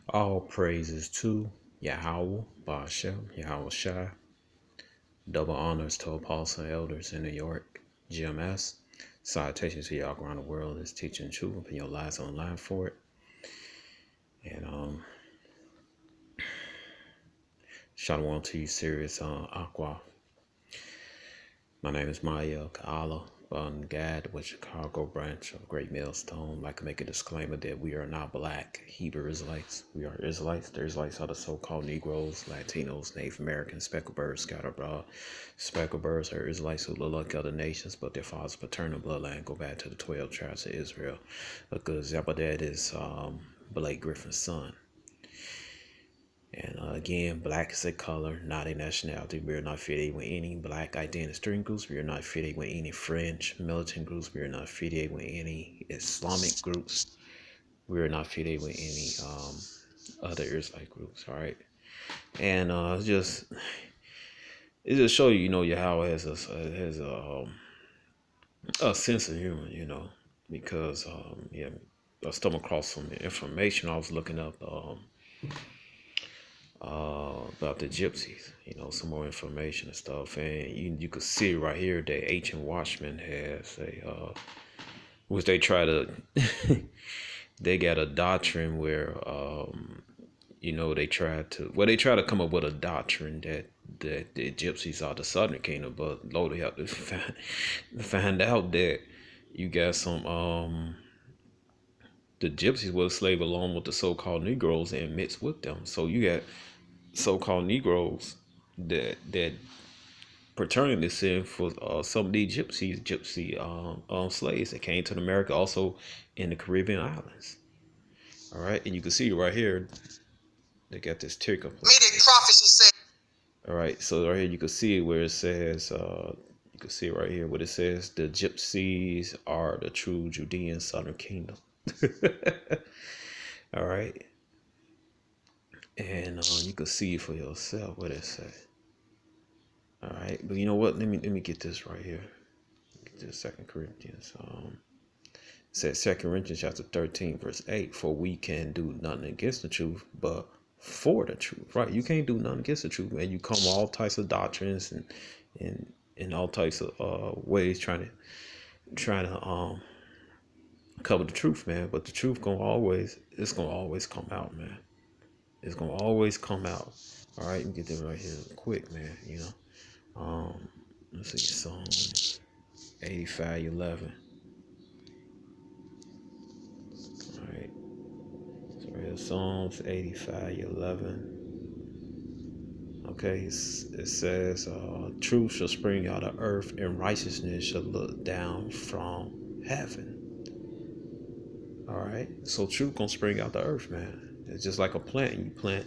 All praises to Yahweh, Bashem, Yahweh Shai. Double honors to apostle elders in New York, GMS. Salutations to y'all around the world that's teaching truth and putting your lives online for it. And Shalom to you, serious Aqua. My name is Maya Kaala Gad with Chicago branch of Great Millstone. I'd like to make a disclaimer that we are not black Hebrew Israelites. We are Israelites. The Israelites are the so-called Negroes, Latinos, Native Americans, speckled birds scattered abroad. Speckled birds are Israelites who look like other nations, but their father's paternal bloodline go back to the 12 tribes of Israel. A good example of that is Blake Griffin's son. And again, black is a color, not a nationality. We are not affiliated with any black identity stream groups. We are not affiliated with any French militant groups. We are not affiliated with any Islamic groups. We are not affiliated with any other Israelite groups. All right, and it just show you, how it has a sense of humor, because I stumbled across some information I was looking up. About the gypsies, some more information and stuff. And you could see right here that Ancient Watchman has which they try to, they got a doctrine where, they try to come up with a doctrine that the gypsies are the Southern Kingdom, but Lord, they have to find out that you got some, the gypsies were slave along with the so-called Negroes and mixed with them. So you got so-called Negroes that paternity descent for some of these gypsy slaves that came to America, also in the Caribbean islands. All right, and you can see right here they got this ticker. Made a prophecy say. All right, so right here you can see where it says you can see right here what it says: the gypsies are the true Judean Southern Kingdom. All right. And you can see for yourself what it says. All right, but you know what? Let me get this right here. Get this 2 Corinthians. It says 2 Corinthians chapter 13, verse 8. For we can do nothing against the truth, but for the truth. Right? You can't do nothing against the truth, man. You come all types of doctrines and all types of ways trying to cover the truth, man. But the truth it's gonna always come out, man. It's gonna always come out. All right, let me get this right here quick, man. Let's see, Psalm 85:11. All right, so right here, Psalms 85:11. Okay, it says, "Truth shall spring out of earth, and righteousness shall look down from heaven." All right, so truth gonna spring out the earth, man. It's just like a plant. You plant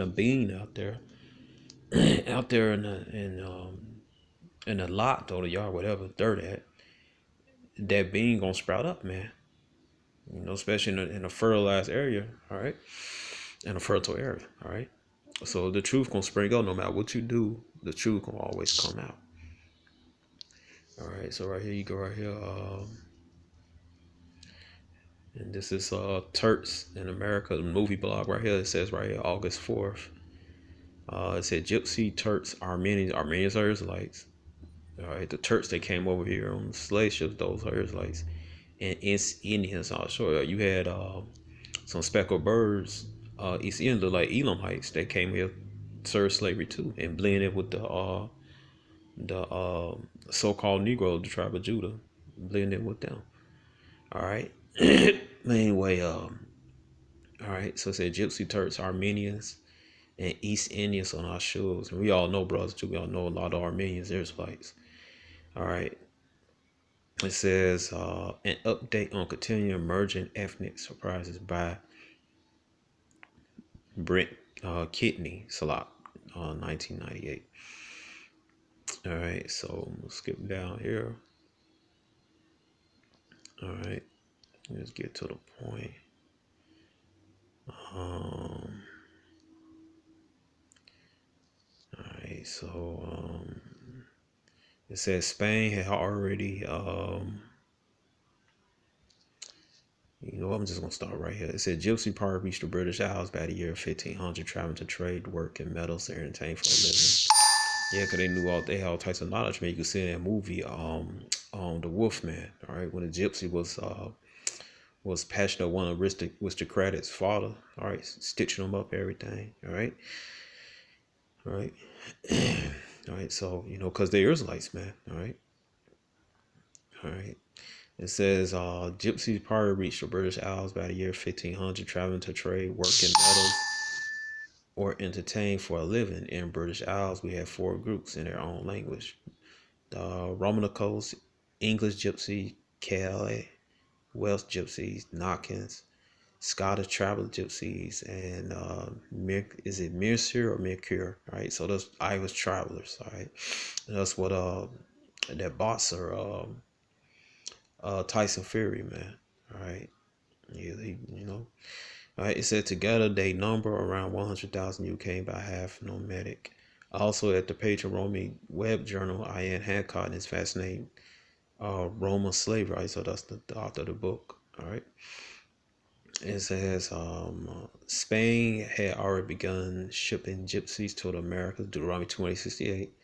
a bean out there, out there in the lot or the yard, whatever dirt at. That bean gonna sprout up, man. Especially in a fertilized area, all right, in a fertile area, all right. So the truth gonna spring out no matter what you do. The truth gonna always come out. All right. So right here, you go right here, and this is Turks in America, the movie blog right here. It says right here, August 4th. It said Gypsy, Turks, Armenians are Israelites. All right, the Turks they came over here on slave ships. Those are Israelites, and Indians. I'll show you. You had some speckled birds, East Indians look like Elamites. They came here, served slavery too, and blended with the so-called Negro, the tribe of Judah, blended with them. All right. Anyway, all right. So it said Gypsy, Turks, Armenians, and East Indians on our shores. And we all know, brothers, too. We all know a lot of Armenians, Israelites. All right. It says an update on continuing emerging ethnic surprises by Brent Kidney Salat, 1998. All right, so we'll skip down here. All right, let's get to the point. All right, so it says Spain had already, know, I'm just gonna start right here. It said Gypsy party reached the British Isles by the year 1500, traveling to trade, work, and metals and entertain for a living. Yeah, cause they had all types of knowledge. Man, you can see in that movie, The Wolfman. All right, when the gypsy was passionate one of aristocrat's father. All right, stitching them up, everything. All right, all right. So cause they're Israelites, man. All right. It says gypsies probably reached the British Isles by the year 1500, traveling to trade, work in metals, or entertain for a living. In British Isles, we have four groups in their own language: the Romanicos, English Gypsy, Calais, Welsh Gypsies, Knockins, Scottish Traveler Gypsies, and is it Mercier or Mercure? All right, so those Irish travelers. All right, and that's what that boxer Tyson Fury, man. All right, yeah, All right, it said together they number around 100,000. You came by half nomadic. Also, at the page of Roman Web Journal, Ian Hancock is fascinating Roman slavery. Right? So that's the author of the book. All right. It says Spain had already begun shipping gypsies to the Americas, Deuteronomy 28:68.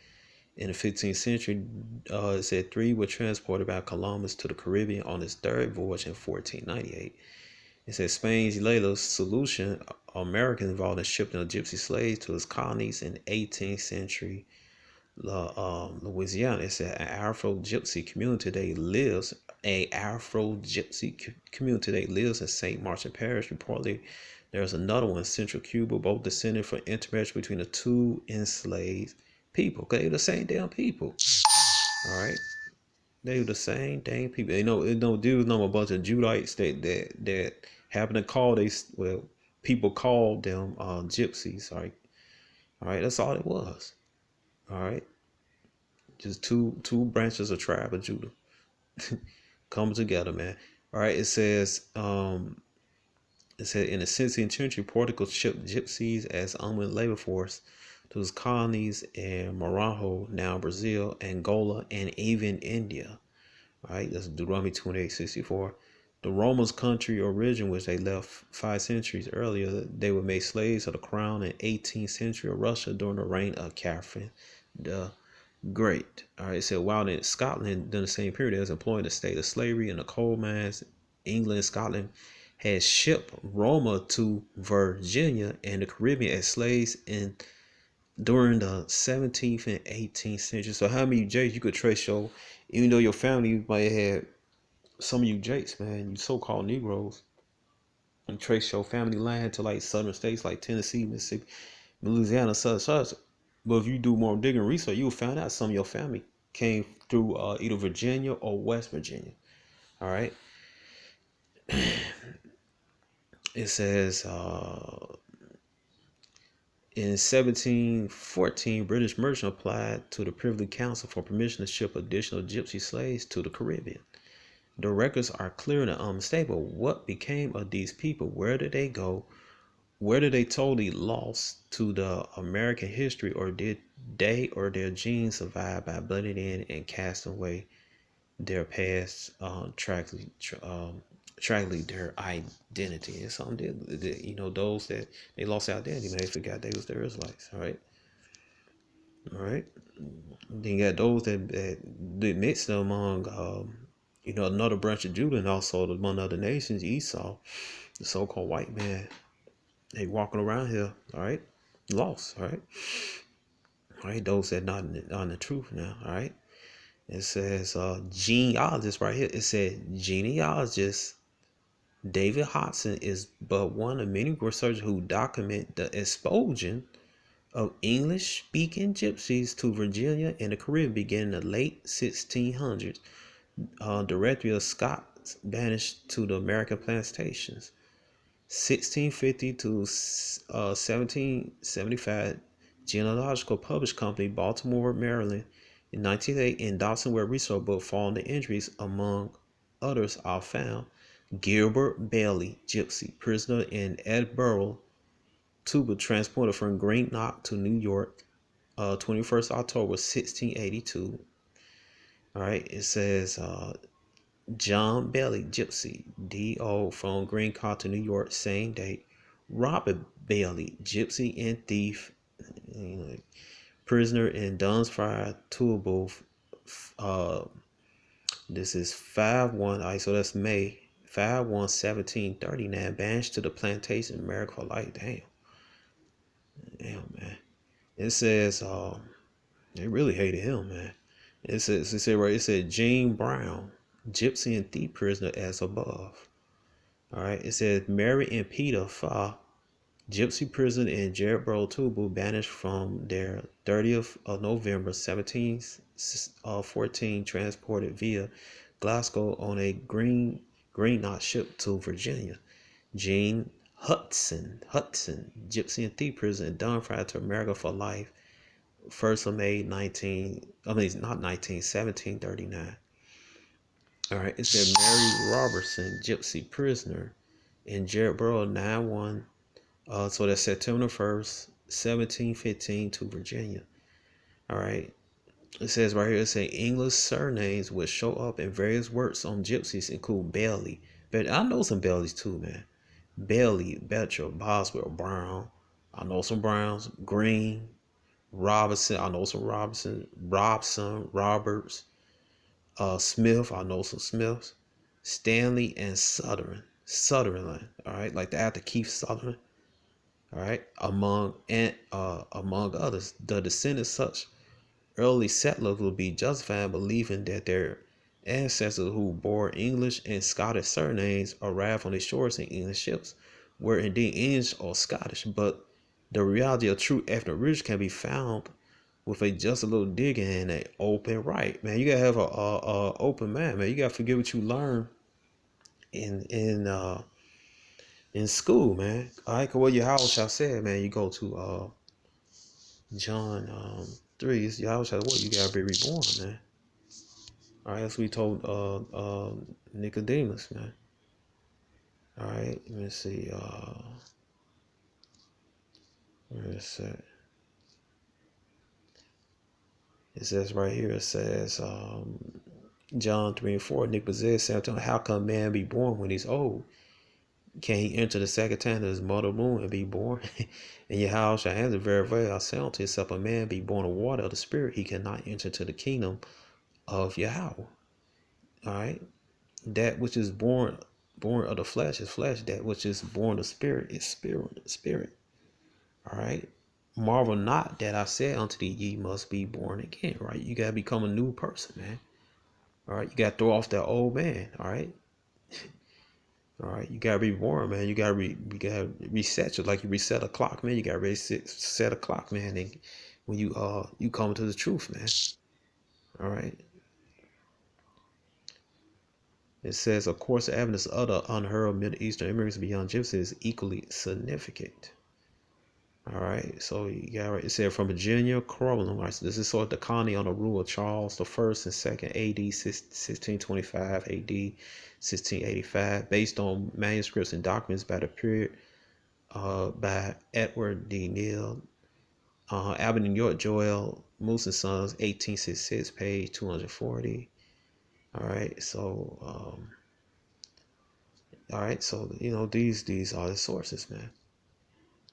In the 15th century, it said three were transported by Columbus to the Caribbean on his third voyage in 1498. It says Spain's later solution, Americans involved in shipping of gypsy slaves to its colonies in the 18th century Louisiana. It said an Afro Gypsy community today lives. In St. Martin Parish. Reportedly, there's another one in Central Cuba, both descended from intermarriage between the two enslaved people. Cause they were the same damn people. All right, they were the same damn people. Dudes know a bunch of Judites that happen to call people called them gypsies. All right, that's all it was. All right. Just two branches of tribe of Judah coming together, man. All right, it says in the 16th century, Portugal shipped gypsies as unwilling labor force to its colonies in Morocco, now Brazil, Angola, and even India. All right, that's Deuteronomy 28:64. The Romans' country of origin, which they left 5 centuries earlier, they were made slaves of the crown in 18th century of Russia during the reign of Catherine the Great. All right, so while in Scotland during the same period, they was employing the state of slavery in the coal mines. England and Scotland had shipped Roma to Virginia and the Caribbean as slaves during the 17th and 18th century. So how many Jakes you could trace even though your family might have some of you Jakes, man, you so-called Negroes, and trace your family line to like southern states like Tennessee, Mississippi, Louisiana, such. But if you do more digging research, you'll find out some of your family came through either Virginia or West Virginia. All right. It says in 1714, British merchant applied to the Privy Council for permission to ship additional gypsy slaves to the Caribbean. The records are clear and unmistakable. What became of these people? Where did they go? Where did they totally lost to the American history, or did they or their genes survive by blending in and casting away their past, tragically their identity? And some did, those that they lost identity, man, they forgot they was the Israelites. All right. Then you got those that mixed among, another branch of Judah, and also among other nations, Esau, the so-called white man. They walking around here, all right, lost, all right. All right, those that not on the truth now, all right. It says genealogist right here. It said genealogist David Hodson is but one of many researchers who document the expulsion of English-speaking gypsies to Virginia and the Caribbean beginning in the late 1600s. Directory of Scots banished to the American plantations. 1650 to 1775, Genealogical Publishing Company, Baltimore, Maryland. In 1908, in Dawson Web Research Book, Falling the Injuries, among others, are found Gilbert Bailey, gypsy, prisoner in Edinburgh, Tuba, transported from Greenock to New York, 21st October 1682. All right, it says John Bailey, Gypsy, D.O. from Green Car to New York, same date. Robert Bailey, Gypsy and thief, prisoner in Dunsfire, Toolbooth. Uh, this is 5-1. All right, so that's May 5-1-1739. Banished to the plantation, America for life. Damn, man. It says they really hated him, man. It said Gene Brown, Gypsy and thief prisoner as above. All right, it says Mary and Peter Fa, Gypsy prison in Jedburgh, Tubu, banished from their 30th of November 1714, transported via Glasgow on a green knot ship to Virginia. Gene Hudson, Gypsy and thief prison in Dumfries to America for life. 1st of May 1739. All right, it said Mary Robertson, Gypsy prisoner in Jedburgh, 9-1. So that's September 1st, 1715 to Virginia. All right. It says right here, it says English surnames would show up in various works on gypsies, include Bailey. But I know some Baileys too, man. Bailey, Betcher, Boswell, Brown. I know some Browns. Green, Robinson. I know some Robinson. Robson, Roberts. Smith. I know some Smiths. Stanley and Sutherland. All right. Like the actor Keith Sutherland. All right, among others, the descendants of such early settlers will be justified in believing that their ancestors who bore English and Scottish surnames arrived on the shores in English ships, were indeed English or Scottish. But the reality of true ethnic roots can be found with just a little digging and an open right. Man, you gotta have a open mind, man. You gotta forget what you learn in in school, man. All right, cause what your house shall say, man. You go to John 3. Your house shall what? You gotta be reborn, man. All right, that's what we told Nicodemus, man. All right, let me see. Where is it? It says right here. It says John 3:4. Nicodemus said to him, "How can man be born when he's old? Can he enter the second time of his mother womb and be born?" And Yahweh shall answer, "Very, very, I say unto you, except a man be born of water of the Spirit, he cannot enter into the kingdom of Yahweh." All right, that which is born of the flesh is flesh. That which is born of spirit is spirit. All right. Marvel not that I said unto thee, ye must be born again. Right. You gotta become a new person, man. All right. You gotta throw off that old man. All right. All right, you gotta be born, man. You gotta reset it like you reset a clock, man. You gotta reset a clock, man. And when you come to the truth, man. All right. It says, of course, the evidence of other unheard Middle Eastern immigrants beyond Gypsy is equally significant. All right, so you got right. It said from Virginia, Corwin. Right, so this is sort of the colony on the rule of Charles the First and Second, A.D. 1625, A.D. 1685, based on manuscripts and documents by the period by Edward D. Neal, Albert New York, Joel Moose and Sons, 1866, page 240. All right, so these are the sources, man.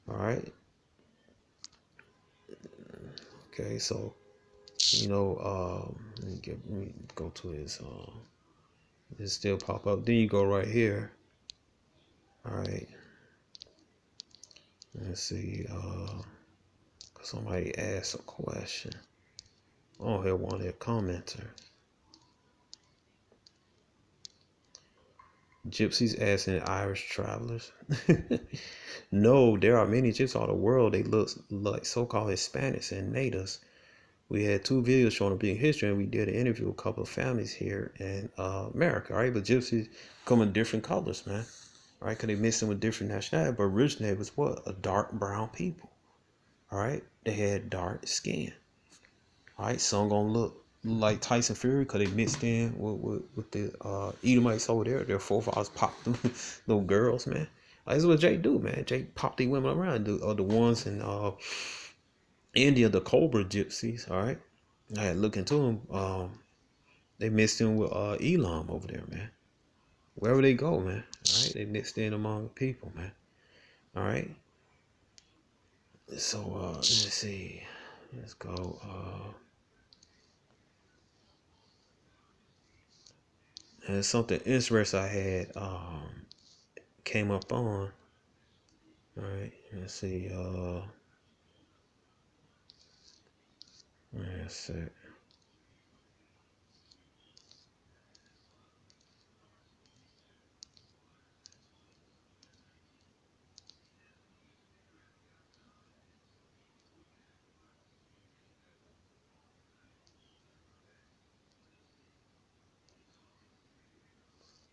All right. Okay, so let me go to his it still pop up. Then you go right here. All right. Let's see. Somebody asked a question. Oh, here one of their commenters. Gypsies asking Irish travelers. No, there are many gypsies all over the world. They look like so-called Hispanics and natives. We had 2 videos showing a big history, and we did an interview with a couple of families here in America. All right, but gypsies come in different colors, man. All right, because they mix them with different nationalities, but originally it was what? A dark brown people. All right, they had dark skin. All right, some gonna look like Tyson Fury because they mixed in with the Edomites over there. Their forefathers popped them little girls, man. Like, this is what Jake do, man. Jake popped these women around. The ones in India, the Cobra gypsies. All right, I had to look into them. They mixed in with Elam over there, man. Wherever they go, man. All right, they mixed in among the people, man. All right. So let's see. Let's go. And something interesting I had came up on. All right. Let's see. Let's see.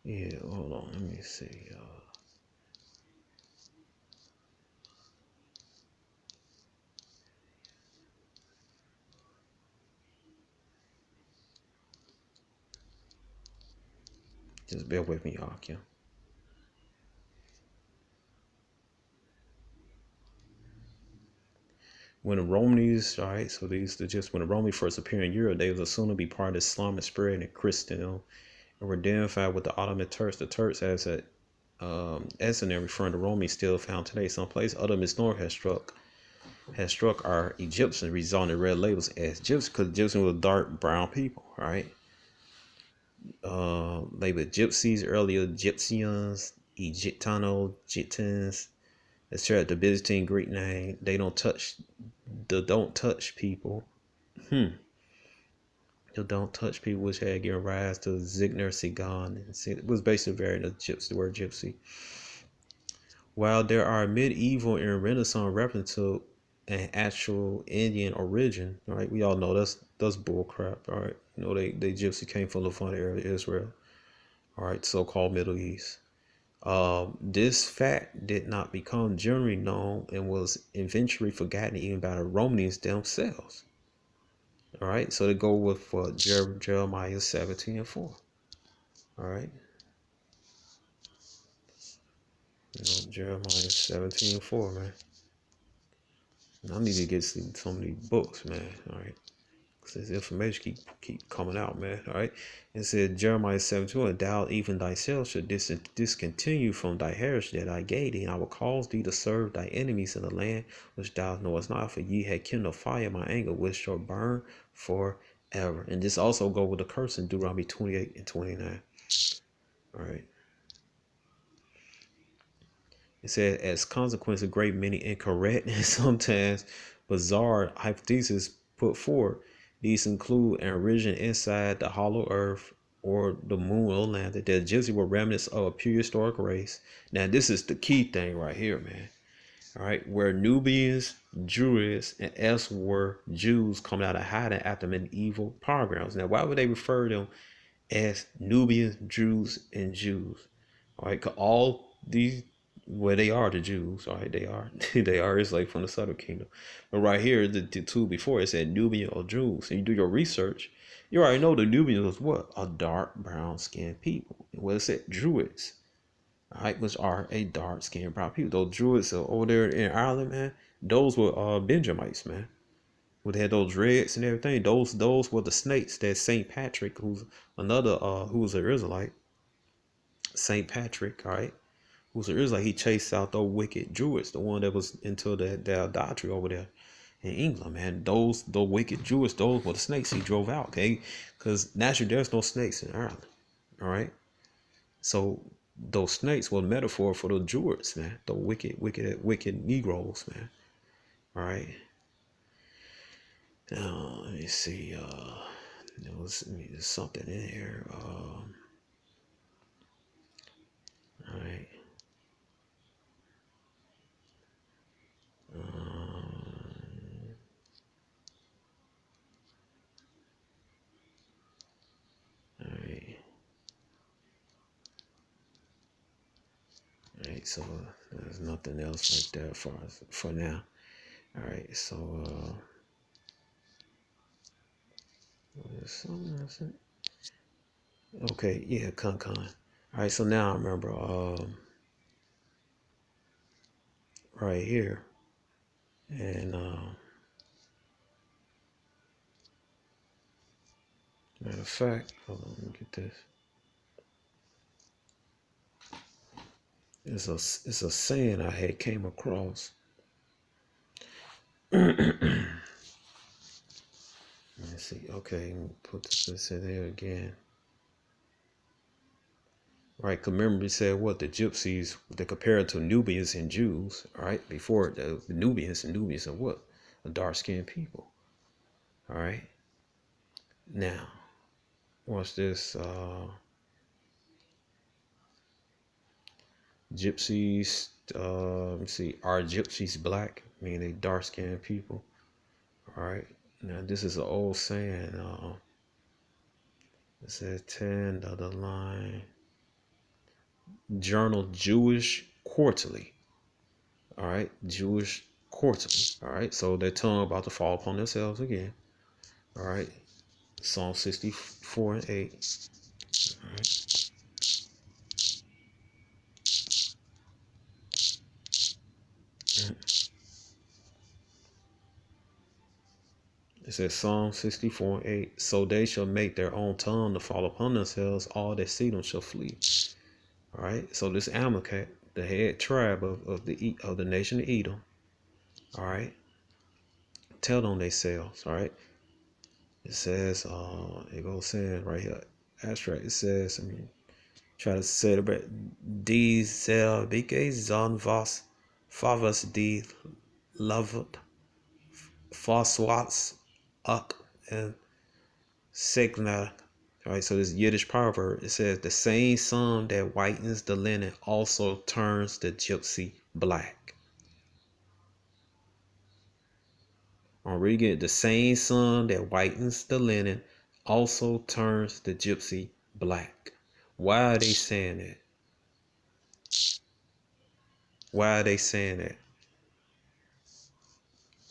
Yeah, hold on. Let me see. Just bear with me, y'all. Yeah. When the Romans, all right, so these are just when the Romans first appeared in Europe, they was assumed to be part of Islam and spread in Christendom and were identified with the Ottoman Turks. The Turks as a SNM referring to Romans still found today. Someplace other misnomer has struck our Egyptians, resulting in red labels as Gypsies, because Egyptians were dark brown people, right? Labeled Gypsies earlier, Egyptians, Gitans. Let's try the Byzantine Greek name. They don't touch people. The don't touch people, which had given rise to Zigner Sigan, and it was basically variant of gypsy, the word gypsy. While there are medieval and Renaissance references to an actual Indian origin, all right, we all know that's bull crap, all right. You know, they gypsy came from Levant area, Israel, all right, so-called Middle East. This fact did not become generally known and was eventually forgotten even by the Romans themselves. All right, so they go with Jeremiah 17:4. All right, Jeremiah 17:4, man. I need to get some of these books, man. All right. Because this information keep coming out, man. All right. It said Jeremiah 7:2, and thou even thyself should discontinue from thy heritage that I gave thee, and I will cause thee to serve thy enemies in the land which thou knowest not, for ye had kindled fire in my anger, which shall burn forever. And this also go with the curse in Deuteronomy 28:29. All right. It said, as consequence, a great many incorrect and sometimes bizarre hypotheses put forward. These include an origin inside the hollow earth or the moon or land, that the Gypsy were remnants of a pure historic race. Now, this is the key thing right here, man. All right, where Nubians, Druids, and S were Jews coming out of hiding after medieval pogroms. Now, why would they refer to them as Nubians, Jews, and Jews? All right, 'cause all these, well, they are the Jews. All right, they are they are Israelites from the southern kingdom. But right here, the two before it said Nubian or Jews. And you do your research, you already know the Nubians was what? A dark brown skinned people. Well, it said Druids, all right, which are a dark skinned brown people. Those Druids are over there in Ireland, man. Those were Benjamites, man. Would had those dreads and everything. Those were the snakes that Saint Patrick, who's another who was an Israelite, Saint Patrick, all right, who's an Israelite, he chased out those wicked Druids, the one that was into the idolatry over there in England, man. Those wicked Druids, those were the snakes he drove out, okay? Because naturally there's no snakes in Ireland, all right? So those snakes were a metaphor for the Druids, man. The wicked Negroes, man. All right. Now let me see. There's something in here. All right. All right. All right. So there's nothing else like that for now. All right. So okay. Yeah. Con. All right. So now I remember. Right here, and Matter of fact, hold on, let me get this. It's a saying I had came across. Let's see. Okay, put this in there again. Right, remember we said what the Gypsies they compared to Nubians and Jews. All right, before the Nubians are what? A dark-skinned people. All right. Now, watch this. Gypsies. Let me see. Are Gypsies black? I mean, they dark-skinned people. All right. Now, this is an old saying. It says 10 the other line. Journal Jewish Quarterly. All right, Jewish Quarterly. All right, so their tongue about to fall upon themselves again. All right, Psalm 64 and 8. All right. It says Psalm 64 and 8. So they shall make their own tongue to fall upon themselves. All that see them shall flee. All right. So this Amalekite, the head tribe of the nation of Edom. All right. Tell them themselves. All right. It says, it goes saying right here, abstract. It says, I mean, try to say it, but dieselbike zon was favas die loved foswats up and signa. All right, so this Yiddish proverb, it says, the same sun that whitens the linen also turns the gypsy black. I'm reading it. The same sun that whitens the linen also turns the gypsy black. Why are they saying that? Why are they saying that?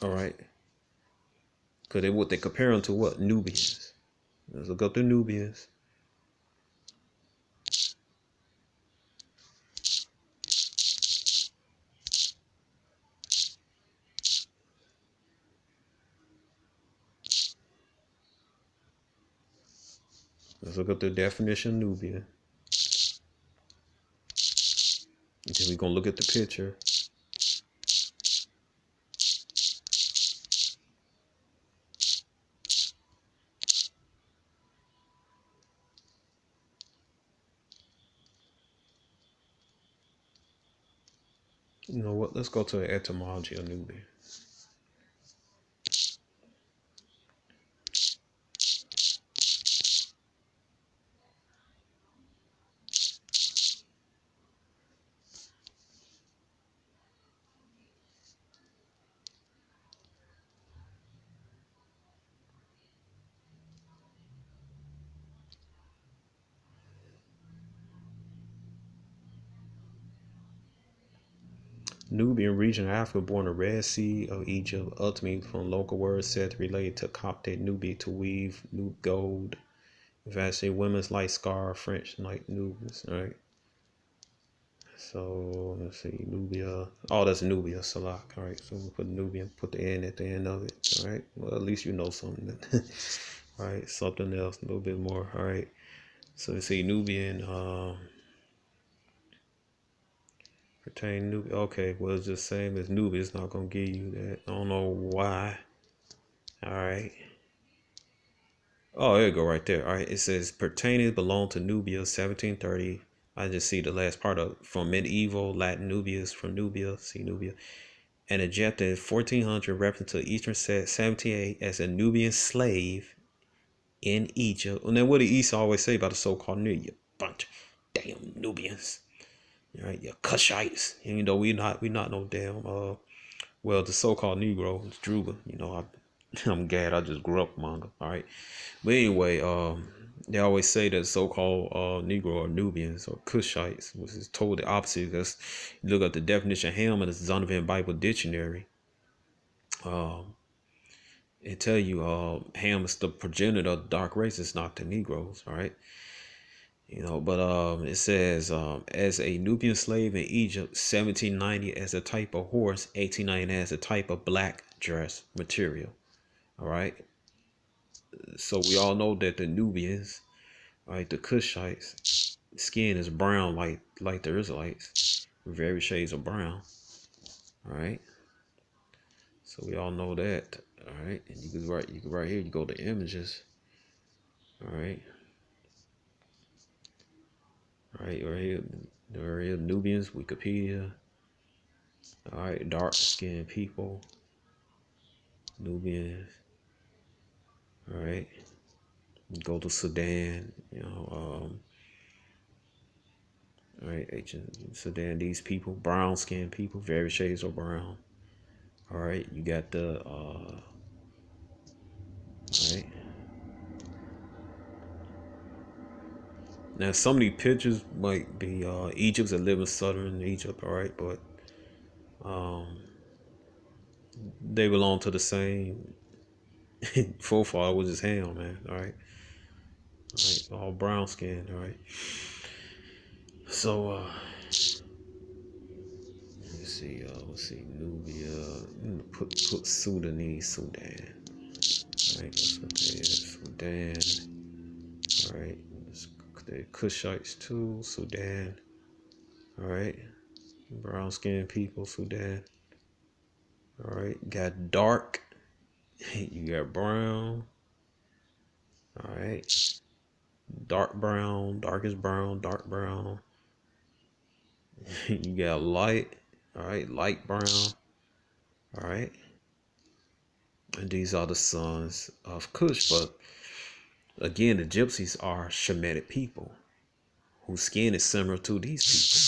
All right. Because they compare them to what? Nubians. Let's look up the Nubians. Let's look up the definition of Nubian. And then we're going to look at the picture. You know what? Let's go to the etymology of Nubian. Nubian region of Africa, born the Red Sea of Egypt, ultimately from local words said to relate to Coptic Nubi to weave new gold. Eventually, women's light scar, French like Nubians. All right. So let's see, Nubia. Oh, that's Nubia, Salak. All right. So we put Nubian, put the N at the end of it. All right. Well, at least you know something. All right. Something else, a little bit more. All right. So let's see, Nubian. Pertain Nubia. Okay, well it's just same as Nubia. It's not gonna give you that. I don't know why. All right. Oh, there you go, right there. All right. It says pertaining belong to Nubia, 1730. I just see the last part of from medieval Latin Nubius from Nubia. See Nubia. And Egypt in 1400, reference to Eastern 78 as a Nubian slave in Egypt. And then what did Esau always say about the so-called Nubian? Bunch of damn Nubians. All right, you Cushites. And, you know, we not no damn well, the so-called Negro, it's Druba. You know, I'm glad I just grew up among them. All right, but anyway, they always say that so-called Negro or Nubians or Cushites, which is totally the opposite. Because you look at the definition of Ham in the Zondervan Bible Dictionary. It tell you Ham is the progenitor of dark races, not the Negroes. All right. You know, but it says as a Nubian slave in Egypt, 1790 as a type of horse, 1890 as a type of black dress material. All right. So we all know that the Nubians, right, the Cushites, skin is brown like the Israelites, various shades of brown. All right. So we all know that. All right. And you can right here, you go to images. All right. Right here, Nubians, Wikipedia. All right, dark skinned people, Nubians. All right, go to Sudan. All right, ancient Sudan. These people, brown skinned people, various shades of brown. All right, you got the. All right. Now some of these pictures might be Egypt's that live in southern Egypt. All right, but um, they belong to the same forefather, which is Ham, man. All right. All right, all brown skin. All right. So let's see, Nubia. Put Sudanese, Sudan. All right, that's what they is. Sudan. All right, the Kushites too, Sudan. All right, brown skinned people, Sudan. All right, got dark. You got brown. All right, dark brown, darkest brown, dark brown. You got light. All right, light brown. All right, and these are the sons of Cush. But again, the Gypsies are Shemitic people whose skin is similar to these people.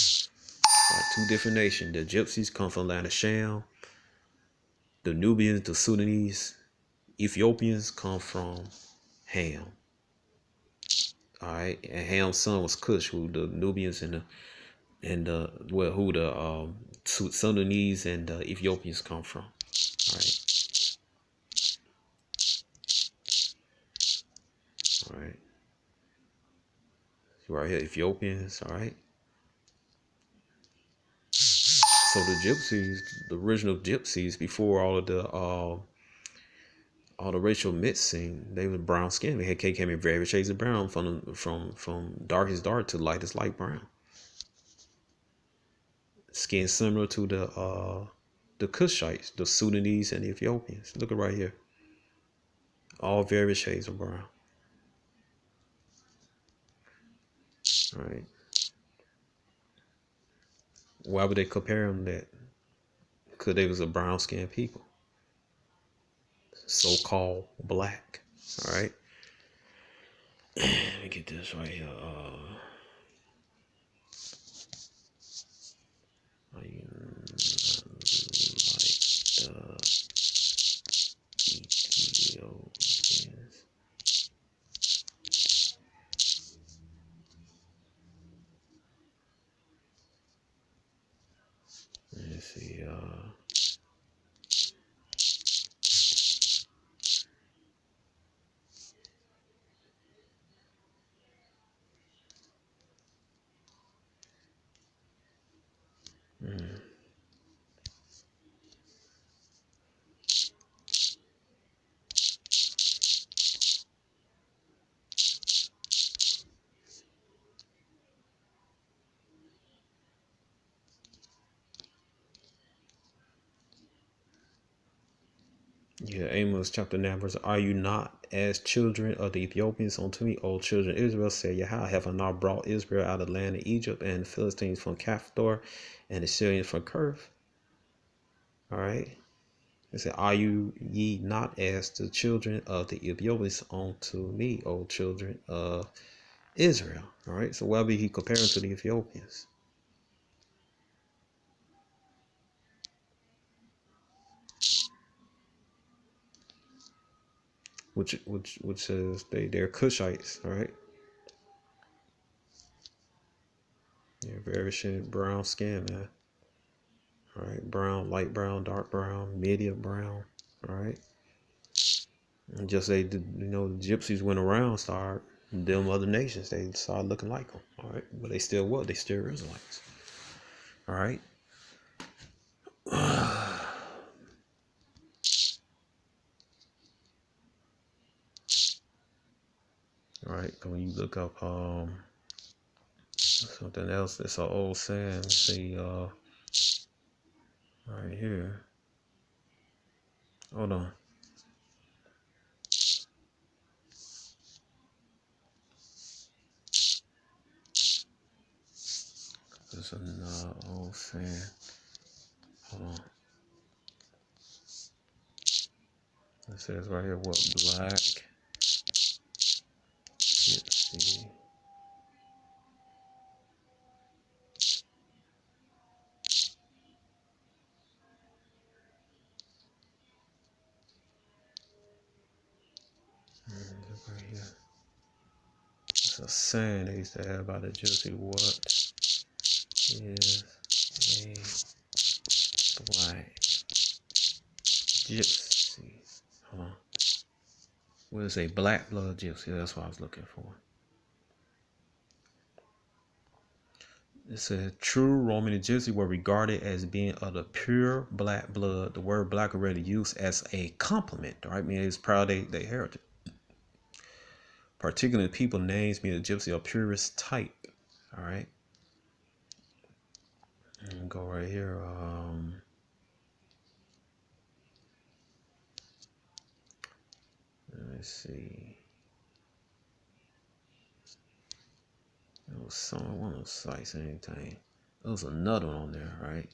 Two different nations. The Gypsies come from land of Sham. The Nubians, the Sudanese, Ethiopians come from Ham. All right, and Ham's son was Cush, who the Nubians who the Sudanese and the Ethiopians come from. All right, all right. Right here, Ethiopians. All right. So the Gypsies, the original Gypsies, before all the racial mixing, they were brown skin. They came in various shades of brown, from darkest dark to lightest light brown. Skin similar to the Kushites, the Sudanese, and the Ethiopians. Look at right here, all various shades of brown. All right. Why would they compare them that? Because they was a brown skinned people, so called black. All right. Let me get this right here. Like the Ethiopians. Let's see. Yeah, Amos chapter 9 verse. Are you not as children of the Ethiopians unto me, O children of Israel? Say Yahweh, have I not brought Israel out of the land of Egypt, and the Philistines from Caphtor, and the Syrians from Kerf? All right. It said, are you ye not as the children of the Ethiopians unto me, O children of Israel? All right. So why be he comparing to the Ethiopians? Which says they're Cushites, all right? They're very shit brown skin, man. All right, brown, light brown, dark brown, medium brown. All right. And just say the gypsies went around, started them other nations. They started looking like them. All right, but they still what? They still Israelites. All right. All right, when you look up something else, that's an old saying. See, right here. Hold on. There's an old saying. Hold on. It says right here what black. Let's see. Right here. It's a saying they used to have about a gypsy. What is a black gypsy? Hold on. What is a black blood gypsy? That's what I was looking for. It says true Roman gypsy were regarded as being of the pure black blood. The word black already used as a compliment, right? I mean, it's proud of their heritage. Particularly people names mean a gypsy of purest type. All right. And go right here. Let's see. It was one of those sites, anything. There was another one on there, right?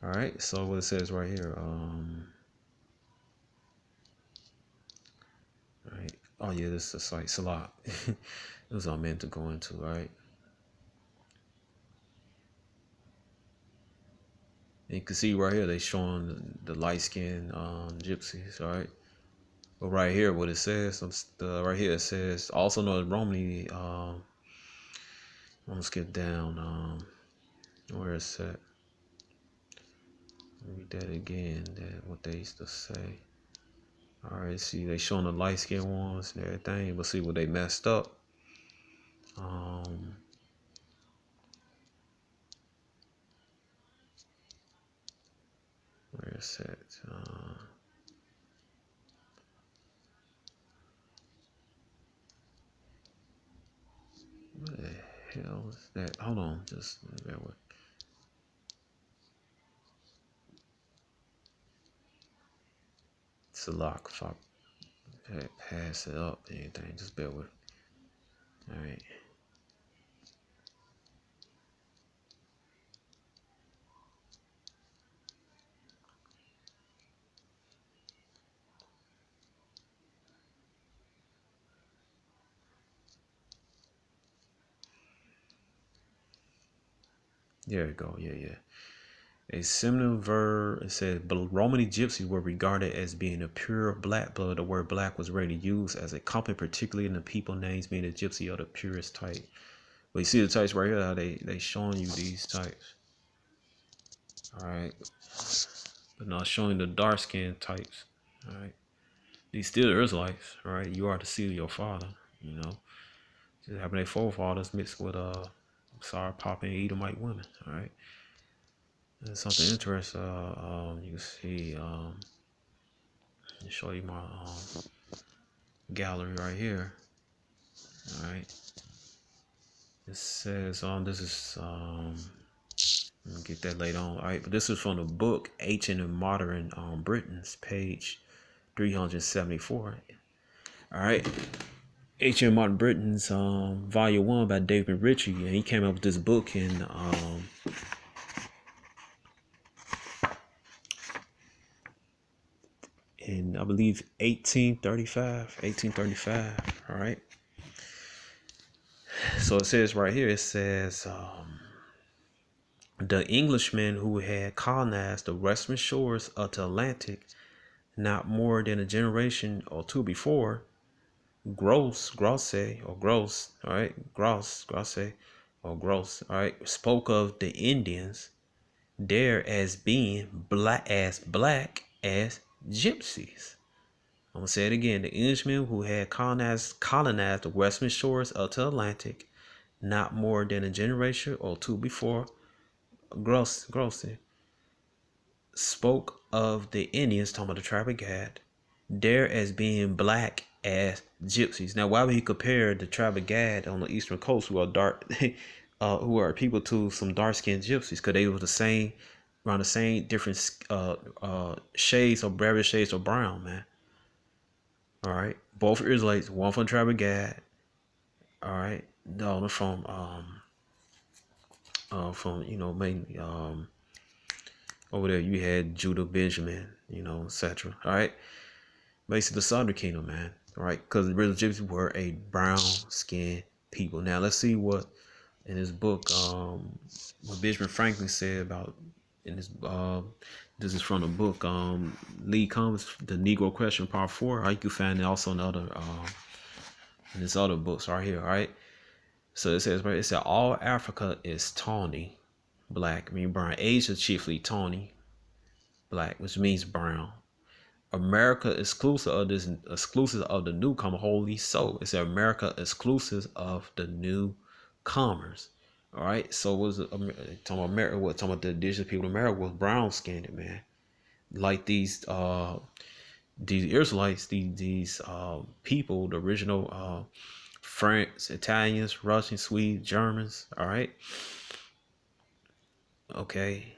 All right. So what it says right here. All right. Oh yeah, this is the site. It's a lot. It was all meant to go into, right? And you can see right here they showing the light skinned gypsies, all right? But right here, what it says, right here it says, also known as Romany. I'm gonna skip down. Where it's at? Read that again. That what they used to say. All right, see they showing the light skinned ones and everything, but see what they messed up. Where it's at? What the hell is that? Hold on, just bear with. It's a lock. If I pass it up, anything, just bear with. All right. There we go. Yeah. A similar verb, it says, but Romany gypsies were regarded as being a pure black blood. The word black was rarely used as a compliment, particularly in the people names being a gypsy of the purest type. But you see the types right here, how they showing you these types. All right. But not showing the dark skin types. All right. These still the Israelites, right? You are the seed of your father, you know. Just having their forefathers mixed with sorry, popping Edomite women, all right. There's something interesting. You can see. Let me show you my gallery right here. All right. It says this is let me get that later on. All right, but this is from the book Ancient and Modern Britons, page 374. All right. Ancient and Modern Britons, volume 1 by David Ritchie, and he came up with this book in I believe 1835. All right. So it says right here, it says the Englishmen who had colonized the western shores of the Atlantic not more than a generation or two before, Gross, all right, all right, spoke of the Indians there as being black as gypsies. I'm gonna say it again. The Englishmen who had colonized the western shores of the Atlantic not more than a generation or two before, Gross spoke of the Indians, talking about the tribe of Gad, They're as being black as gypsies. Now, why would he compare the tribe of Gad on the eastern coast, who are dark, who are people, to some dark-skinned gypsies? Because they were the same, around the same different shades or various shades of brown, man. All right, both Israelites, one from the tribe of Gad. All right, the other from mainly over there you had Judah, Benjamin, etc. All right, basically the Southern Kingdom, man. All right, because the original Gypsies were a brown skinned people. Now let's see what in his book, what Benjamin Franklin said about in his this is from the book Lee Combs, The Negro Question, Part 4. Right, you can find it also in other in this other books right here. All right, so it says, right, it said all Africa is tawny black, I mean brown. Asia chiefly tawny black, which means brown. America exclusive of the newcomer, wholly so. It's America exclusive of the newcomers. All right. So was it talking about America? What talking about the indigenous people in America was brown skinned, man. Like these Israelites, these people, the original French, Italians, Russians, Swedes, Germans. All right. Okay.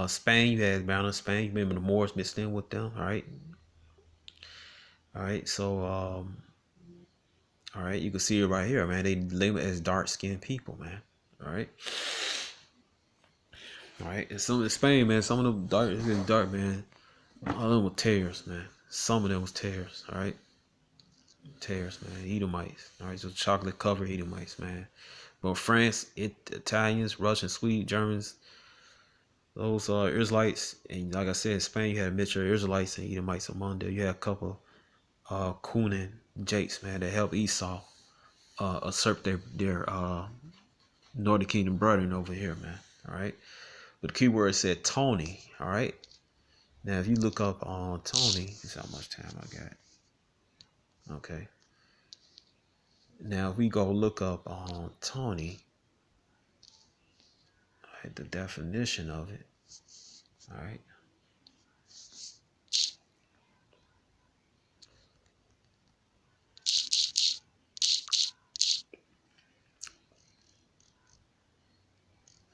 Spain, you had brown in Spain. You remember the Moors mixed in with them. All right. All right. So all right, you can see it right here, man. They label it as dark-skinned people, man. All right. All right. And some in Spain, man, some of them dark, man. All of them were tears, man. Some of them was tears. All right. Tears, man. Edomites. All right. So chocolate covered Edomites, man. But France, Italians, Russians, Swedes, Germans, those Israelites, and like I said, Spain, you had a mixture of Israelites and Edomites among them. You had a couple Cunan Jakes, man, that helped Esau usurp their Northern Kingdom brethren over here, man. All right. But the key word said Tony. All right. Now, if you look up on Tony, this is how much time I got. Okay. Now, if we go look up on Tony, the definition of it. All right.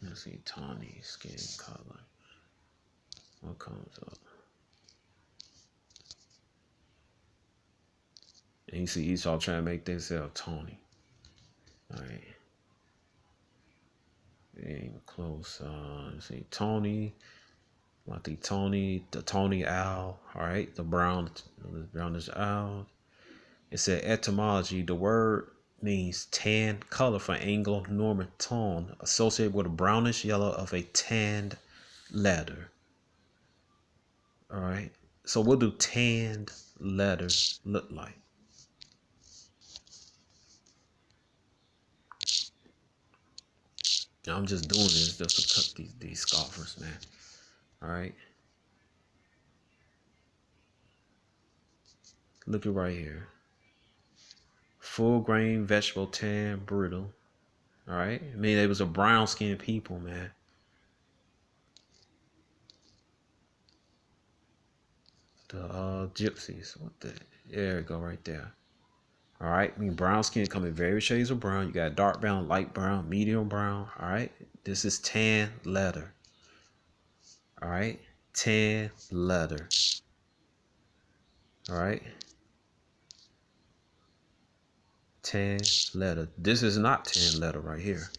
Let's see, Tawny skin color. What comes up? And you see Esau trying to make themselves Tawny. All right. It ain't even close. Let's see, Tawny. Like the Tawny owl. All right. The brownish owl. It said etymology. The word means tan color for Anglo-Norman tone, associated with a brownish yellow of a tanned leather. All right. So what do tanned leathers look like? Now, I'm just doing this just to cut these scoffers, man. All right. Look at right here. Full grain vegetable tan brittle. All right. I mean, they was a brown skinned people, man. The gypsies. What the? There we go, right there. All right. I mean, brown skin come in various shades of brown. You got dark brown, light brown, medium brown. All right. This is tan leather. All right. Tan leather. All right. Tan leather. This is not tan leather right here.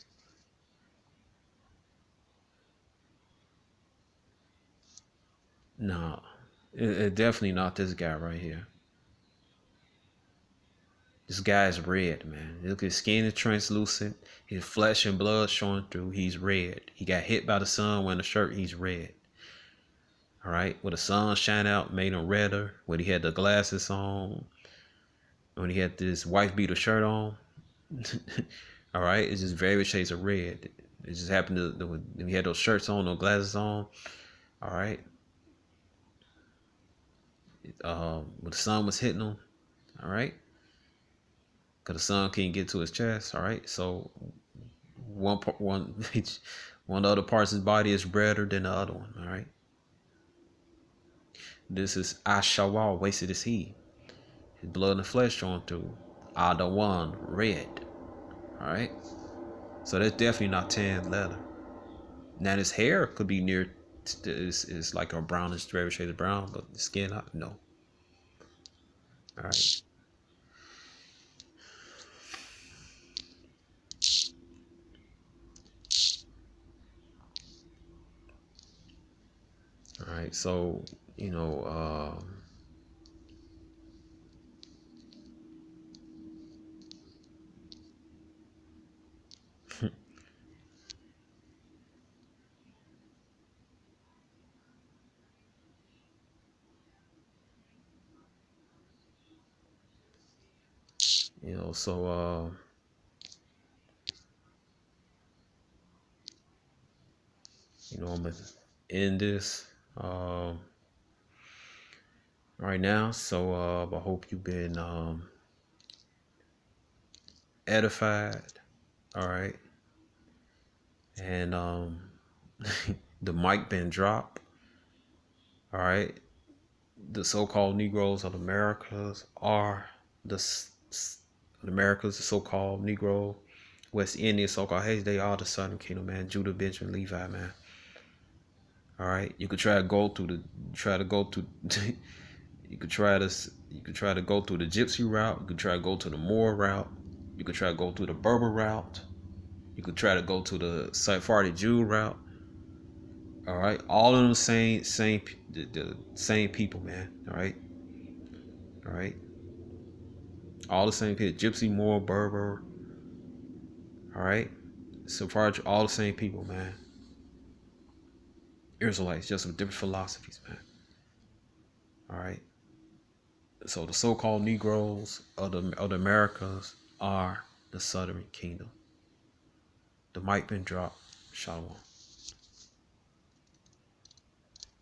No, it definitely not this guy right here. This guy is red, man. Look, his skin is translucent. His flesh and blood showing through. He's red. He got hit by the sun wearing a shirt. He's red. All right. When the sun shine out, made him redder. When he had the glasses on. When he had this wife beater shirt on. All right. It's just various shades of red. It just happened to when he had those shirts on, those glasses on. All right. When the sun was hitting him. All right. Because the sun can't get to his chest. All right. So one of the other parts of his body is redder than the other one. All right. This is Ashawal, wasted his he. His blood and flesh showing through. Adawan, red. Alright? So that's definitely not tan leather. Now his hair could be near is like a brownish, very shade of brown, but the skin, no. Alright. Alright, so you know, you know, so you know, I'm gonna end this right now. So I hope you've been edified. All right, and the mic been dropped. All right, the so-called Negroes of the Americas are the Americas, the so-called Negro, West Indian, so-called Haitians. They are the Southern Kingdom, man. Judah, Benjamin, Levi, man. All right, you could try to go through the, try to go to, you could try to go through the Gypsy route. You could try to go to the Moor route. You could try to go through the Berber route. You could try to go to the Sephardi Jew route. All right, all of them the same people, man. All right, all the same people. Gypsy, Moor, Berber. All right, Sephardi, all the same people, man. Israelites, just with different philosophies, man. All right. So the so-called Negroes of the Americas are the Southern Kingdom. The mic been dropped. Shalom.